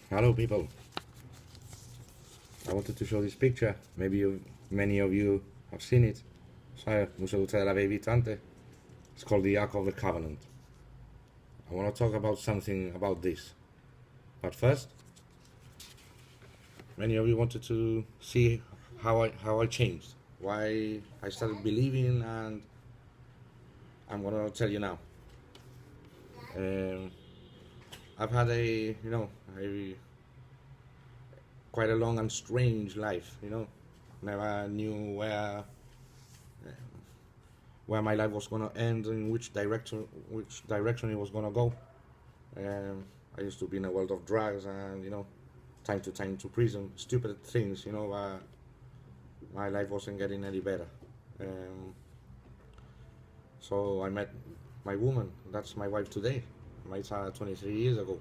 Hello, people. I wanted to show this picture. Many of you have seen it. So, muchos de ustedes la habéis visto antes. It's called the Ark of the Covenant. I want to talk about something about this. But first, many of you wanted to see how I changed, why I started believing, and I'm gonna tell you now. I've had a quite a long and strange life. Never knew where my life was gonna end, in which direction it was gonna go. I used to be in a world of drugs and time to time to prison, stupid things. My life wasn't getting any better. So I met my woman. That's my wife today. I met her 23 years ago,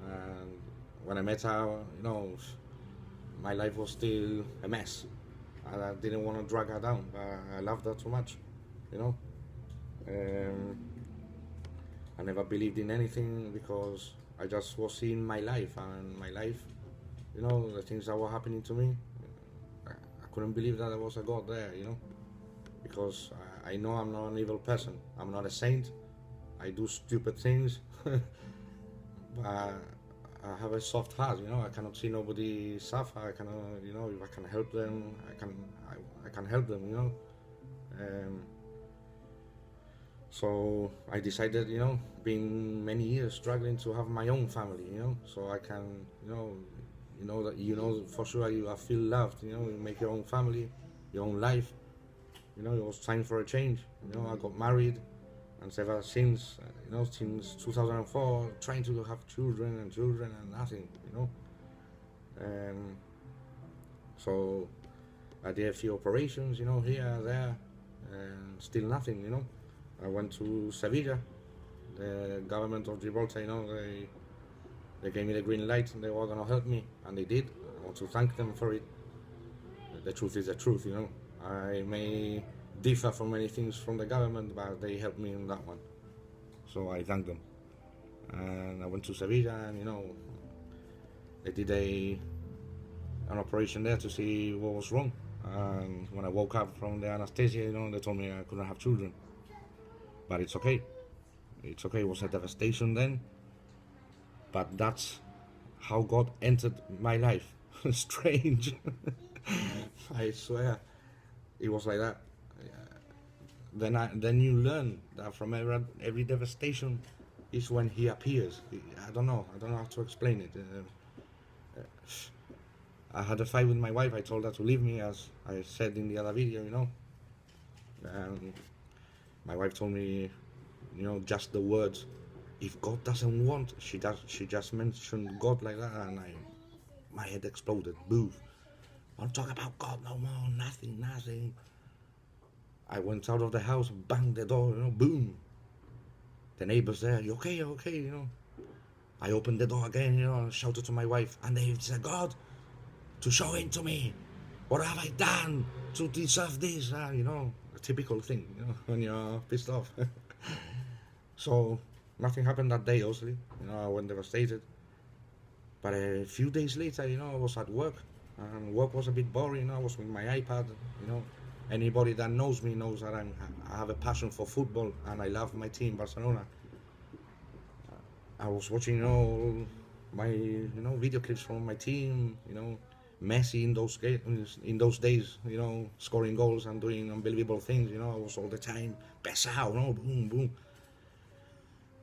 and when I met her, my life was still a mess. I didn't want to drag her down, but I loved her too much. Um, I never believed in anything because I just was seeing my life, and my life, the things that were happening to me. I couldn't believe that there was a God there, because I know I'm not an evil person. I'm not a saint. I do stupid things, but I have a soft heart. I cannot see nobody suffer. I cannot, if I can help them, I can help them. So I decided, being many years struggling to have my own family, so I can, that for sure I feel loved. You make your own family, your own life. It was time for a change. I got married, and ever since, since 2004, trying to have children and nothing. So I did a few operations, here, there, and still nothing. I went to Sevilla. The government of Gibraltar, they gave me the green light, and they were gonna help me, and they did. I want to thank them for it. The truth is the truth, I may differ from many things from the government, but they helped me in that one. So I thank them. And I went to Sevilla, and they did an operation there to see what was wrong. And when I woke up from the anesthesia, they told me I couldn't have children. But it's okay. It's okay. It was a devastation then. But that's how God entered my life. Strange. I swear. It was like that. Then you learn that from every devastation is when He appears. I don't know how to explain it. I had a fight with my wife. I told her to leave me, as I said in the other video. And my wife told me, just the words, "If God doesn't want," she just mentioned God like that, and my head exploded. Boo! Don't talk about God no more. Nothing. I went out of the house, banged the door, boom. The neighbors there, "You okay? I opened the door again, shouted to my wife, and they said, "God, to show it to me. What have I done to deserve this?" A typical thing, when you're pissed off. So nothing happened that day, obviously. I went devastated. But a few days later, I was at work, and work was a bit boring. I was with my iPad. Anybody that knows me knows that I have a passion for football, and I love my team, Barcelona. I was watching, my, video clips from my team. Messi in those days, scoring goals and doing unbelievable things. I was all the time, pesao, boom, boom.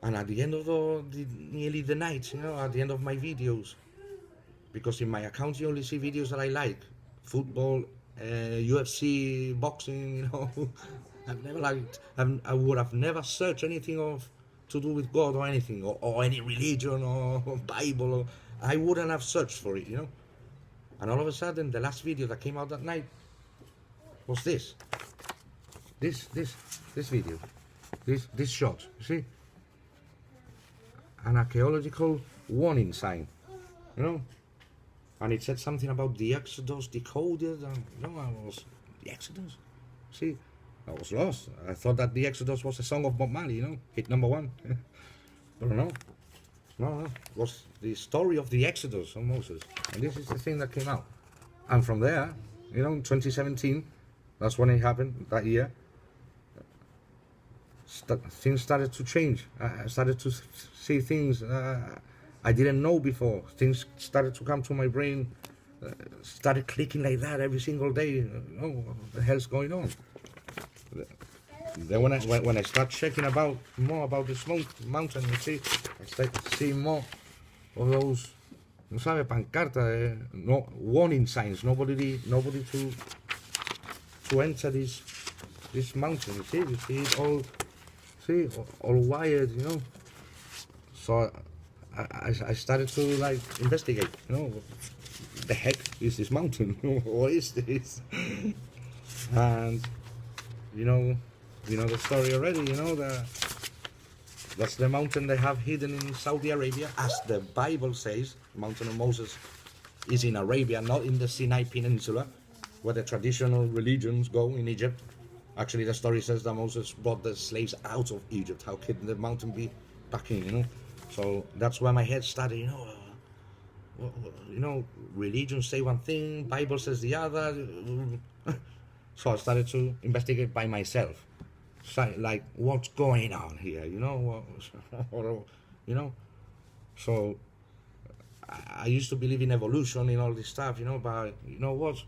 And at the end of nearly the night, at the end of my videos, because in my account you only see videos that I like, football, UFC, boxing, I've never liked, I would have never searched anything to do with God or anything, or any religion or Bible, I wouldn't have searched for it, And all of a sudden, the last video that came out that night was this video, this shot, you see? An archaeological warning sign, and it said something about the Exodus decoded, and I was, the Exodus? See, I was lost. I thought that the Exodus was a song of Bob Marley, hit number one. But no. No, it was the story of the Exodus of Moses. And this is the thing that came out. And from there, in 2017, that's when it happened, that year, things started to change. I started to see things I didn't know before. Things started to come to my brain, started clicking like that every single day. What the hell's going on? Then when I start checking more about this mountain, you see, I start seeing more of those, no sabe, pancarta, no warning signs. Nobody to enter this mountain. You see it all. See, all wired, So I started to like investigate, the heck is this mountain? What is this? And you know the story already. That's the mountain they have hidden in Saudi Arabia, as the Bible says. The mountain of Moses is in Arabia, not in the Sinai Peninsula, where the traditional religions go in Egypt. Actually, the story says that Moses brought the slaves out of Egypt. How could the mountain be back in, So that's where my head started, religion say one thing, Bible says the other. So I started to investigate by myself. Like, what's going on here, So I used to believe in evolution, in all this stuff, but what?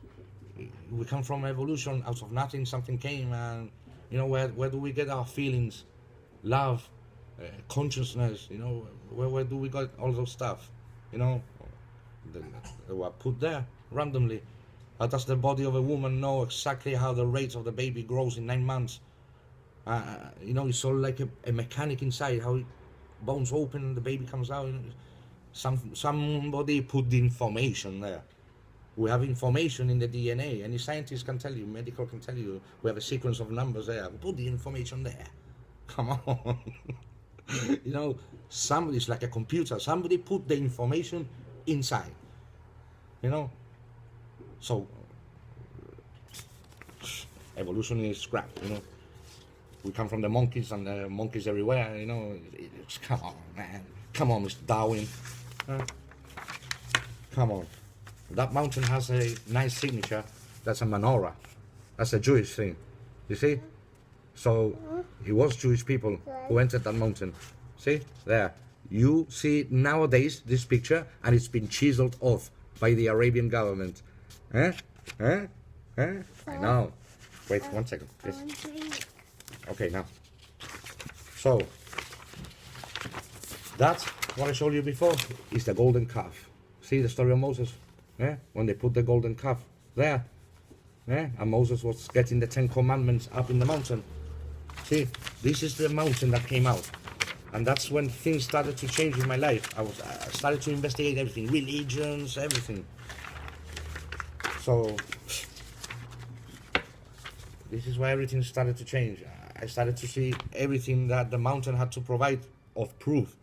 We come from evolution. Out of nothing something came, and where do we get our feelings, love, consciousness, where do we get all those stuff, they were put there randomly. How does the body of a woman know exactly how the rate of the baby grows in 9 months? It's all like a mechanic inside, how bones open and the baby comes out. Somebody put the information there. We have information in the DNA. Any scientist can tell you, medical can tell you, we have a sequence of numbers there. Put the information there. Come on. Somebody's like a computer. Somebody put the information inside. So, evolution is crap, We come from the monkeys, and the monkeys everywhere, come on, man. Come on, Mr. Darwin. Come on. That mountain has a nice signature. That's a menorah. That's a Jewish thing. You see? So it was Jewish people who entered that mountain. See? There. You see nowadays this picture, and it's been chiseled off by the Arabian government. I know. Wait 1 second. Yes. Okay, now. So that's what I showed you before, is the golden calf. See the story of Moses? When they put the golden calf there, and Moses was getting the 10 Commandments up in the mountain. See, this is the mountain that came out, and that's when things started to change in my life. I started to investigate everything, religions, everything. So this is why everything started to change. I started to see everything that the mountain had to provide of proof.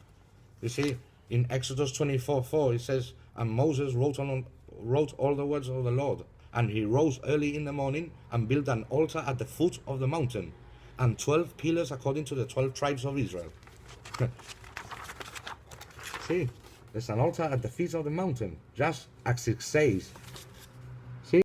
You see, in Exodus 24:4, it says, and Moses wrote all the words of the Lord, and he rose early in the morning and built an altar at the foot of the mountain, and 12 pillars according to the 12 tribes of Israel. See, there's an altar at the feet of the mountain, just as it says